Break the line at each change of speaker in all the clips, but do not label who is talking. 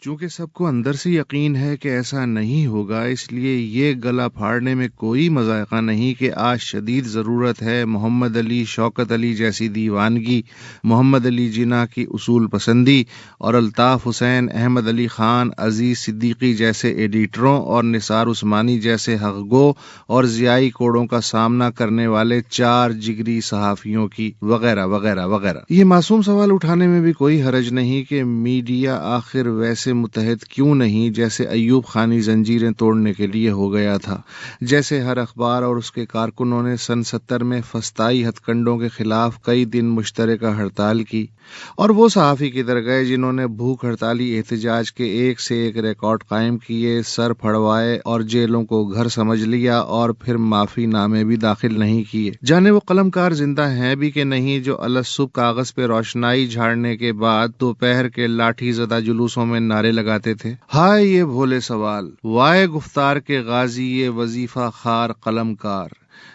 چونکہ سب کو اندر سے یقین ہے کہ ایسا نہیں ہوگا، اس لیے یہ گلا پھاڑنے میں کوئی مذائقہ نہیں کہ آج شدید ضرورت ہے محمد علی شوکت علی جیسی دیوانگی، محمد علی جناح کی اصول پسندی اور الطاف حسین، احمد علی خان، عزیز صدیقی جیسے ایڈیٹروں اور نثار عثمانی جیسے حق گو اور ضیائی کوڑوں کا سامنا کرنے والے 4 جگری صحافیوں کی وغیرہ وغیرہ وغیرہ۔ یہ معصوم سوال اٹھانے میں بھی کوئی حرج نہیں کہ میڈیا آخر ویسے متحد کیوں نہیں جیسے ایوب خانی زنجیریں توڑنے کے لیے ہو گیا تھا، جیسے ہر اخبار اور اس کے کارکنوں نے سن 70 میں فسطائی ہتھ کنڈوں کے خلاف کئی دن مشترکہ ہڑتال کی، اور وہ صحافی کدھر گئے جنہوں نے بھوک ہڑتالی احتجاج کے ایک سے ایک ریکارڈ قائم کیے، سر پھڑوائے اور جیلوں کو گھر سمجھ لیا اور پھر معافی نامے بھی داخل نہیں کیے۔ جانے وہ قلم کار زندہ ہیں بھی کہ نہیں جو الصبح کاغذ پہ روشنائی جھاڑنے کے بعد دوپہر کے لاٹھی زدہ جلوسوں میں نعرے لگاتے تھے، ہائے یہ بھولے سوال، وائے گفتار کے غازی یہ وظیفہ خار قلم کار،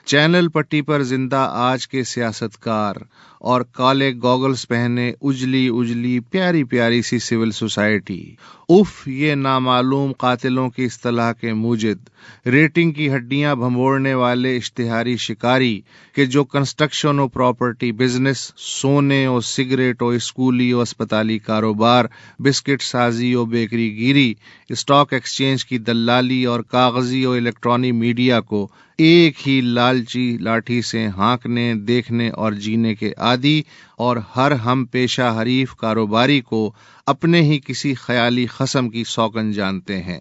چینل پٹی پر زندہ آج کے سیاست کار، اور کالے گوگلز پہنے اجلی اجلی پیاری پیاری سی سول سوسائٹی، اف یہ نامعلوم قاتلوں کی اصطلاح کے موجد، ریٹنگ کی ہڈیاں بھنبوڑنے والے اشتہاری شکاری کہ جو کنسٹرکشن و پراپرٹی بزنس، سونے و سگریٹ و اسکولی و اسپتالی کاروبار، بسکٹ سازی و بیکری گیری، اسٹاک ایکسچینج کی دلالی اور کاغذی و الیکٹرانی میڈیا کو ایک ہی لالچی لاٹھی سے ہانکنے، دیکھنے اور جینے کے عادی، اور ہر ہم پیشہ حریف کاروباری کو اپنے ہی کسی خیالی خصم کی سوگن جانتے ہیں،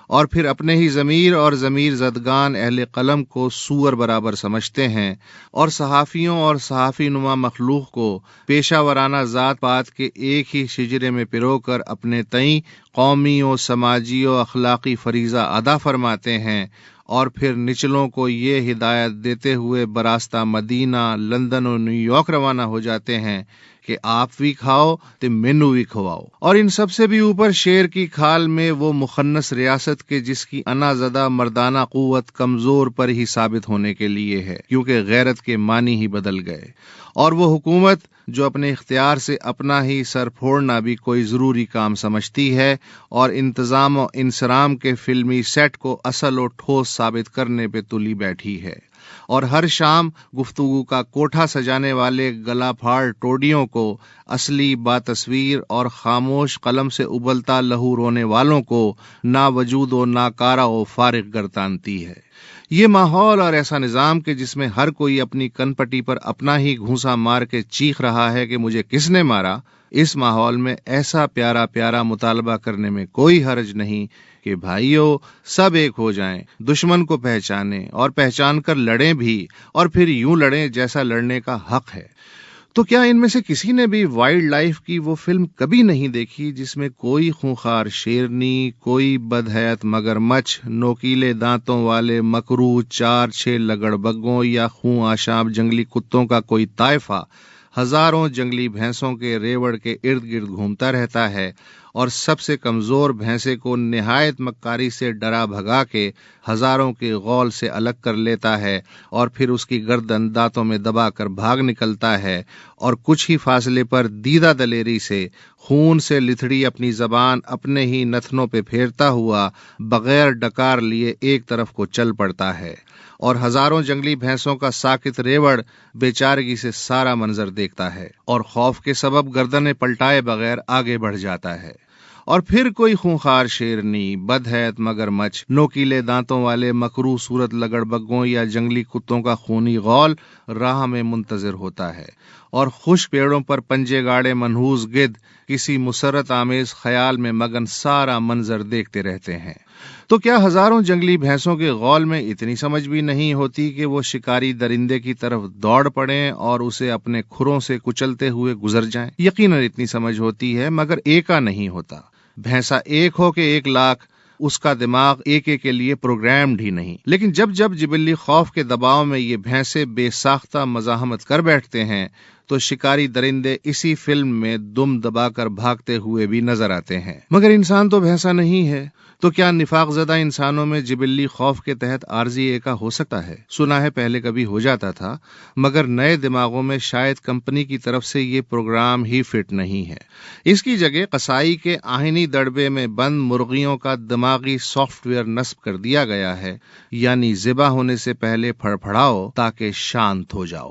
اور پھر اپنے ہی ضمیر اور ضمیر زدگان اہل قلم کو سور برابر سمجھتے ہیں، اور صحافیوں اور صحافی نما مخلوق کو پیشہ ورانہ ذات پات کے ایک ہی شجرے میں پرو کر اپنے تئیں قومی و سماجی و اخلاقی فریضہ ادا فرماتے ہیں، اور پھر نچلوں کو یہ ہدایت دیتے ہوئے براستہ مدینہ، لندن و نیو یارک روانہ ہو جاتے ہیں کہ آپ بھی کھاؤ تے مینو بھی کھواؤ، اور ان سب سے بھی اوپر شیر کی کھال میں وہ مخنث ریاست کے جس کی انا زدہ مردانہ قوت کمزور پر ہی ثابت ہونے کے لیے ہے، کیونکہ غیرت کے معنی ہی بدل گئے، اور وہ حکومت جو اپنے اختیار سے اپنا ہی سر پھوڑنا بھی کوئی ضروری کام سمجھتی ہے، اور انتظام و انصرام کے فلمی سیٹ کو اصل و ٹھوس ثابت کرنے پہ تلی بیٹھی ہے، اور ہر شام گفتگو کا کوٹھا سجانے والے گلا پھاڑ ٹوڈیوں کو اصلی باتصویر اور خاموش قلم سے ابلتا لہو رونے والوں کو نا وجود و ناکارہ و فارغ گردانتی ہے۔ یہ ماحول اور ایسا نظام کہ جس میں ہر کوئی اپنی کن پٹی پر اپنا ہی گھونسا مار کے چیخ رہا ہے کہ مجھے کس نے مارا، اس ماحول میں ایسا پیارا پیارا مطالبہ کرنے میں کوئی حرج نہیں کہ بھائیو سب ایک ہو جائیں، دشمن کو پہچانیں اور پہچان کر لڑیں بھی، اور پھر یوں لڑیں جیسا لڑنے کا حق ہے۔ تو کیا ان میں سے کسی نے بھی وائلڈ لائف کی وہ فلم کبھی نہیں دیکھی جس میں کوئی خونخوار شیرنی، کوئی بدحیت مگرمچھ، نوکیلے دانتوں والے مکروہ 4-6 لگڑ بگوں یا خون آشاب جنگلی کتوں کا کوئی طائفہ ہزاروں جنگلی بھینسوں کے ریوڑ کے ارد گرد گھومتا رہتا ہے، اور سب سے کمزور بھینسے کو نہایت مکاری سے ڈرا بھگا کے ہزاروں کے غول سے الگ کر لیتا ہے، اور پھر اس کی گردن دانتوں میں دبا کر بھاگ نکلتا ہے، اور کچھ ہی فاصلے پر دیدہ دلیری سے خون سے لتھڑی اپنی زبان اپنے ہی نتنوں پہ پھیرتا ہوا بغیر ڈکار لیے ایک طرف کو چل پڑتا ہے، اور ہزاروں جنگلی بھینسوں کا ساکت ریوڑ بیچارگی سے سارا منظر دیکھتا ہے، اور خوف کے سبب گردنیں پلٹائے بغیر آگے بڑھ جاتا ہے، اور پھر کوئی خونخوار شیرنی، بدحیت مگرمچھ، نوکیلے دانتوں والے مکروہ صورت لگڑ بگوں یا جنگلی کتوں کا خونی غول راہ میں منتظر ہوتا ہے، اور خشک پیڑوں پر پنجے گاڑے منحوس گدھ کسی مسرت آمیز خیال میں مگن سارا منظر دیکھتے رہتے ہیں۔ تو کیا ہزاروں جنگلی بھینسوں کے غول میں اتنی سمجھ بھی نہیں ہوتی کہ وہ شکاری درندے کی طرف دوڑ پڑیں اور اسے اپنے کھروں سے کچلتے ہوئے گزر جائیں؟ یقیناً اتنی سمجھ ہوتی ہے، مگر ایکا نہیں ہوتا۔ بھینسا ایک ہو کہ 1,00,000، اس کا دماغ ایک کے لیے پروگرامڈ ہی نہیں، لیکن جب جب جبلی خوف کے دباؤ میں یہ بھینسے بے ساختہ مزاحمت کر بیٹھتے ہیں تو شکاری درندے اسی فلم میں دم دبا کر بھاگتے ہوئے بھی نظر آتے ہیں۔ مگر انسان تو بھینسا نہیں ہے، تو کیا نفاق زدہ انسانوں میں جبلی خوف کے تحت عارضی ایکا ہو سکتا ہے؟ سنا ہے پہلے کبھی ہو جاتا تھا، مگر نئے دماغوں میں شاید کمپنی کی طرف سے یہ پروگرام ہی فٹ نہیں ہے۔ اس کی جگہ قصائی کے آہنی دڑبے میں بند مرغیوں کا دماغی سافٹ ویئر نصب کر دیا گیا ہے، یعنی ذبح ہونے سے پہلے پھڑپھڑاؤ تاکہ شانت ہو جاؤ۔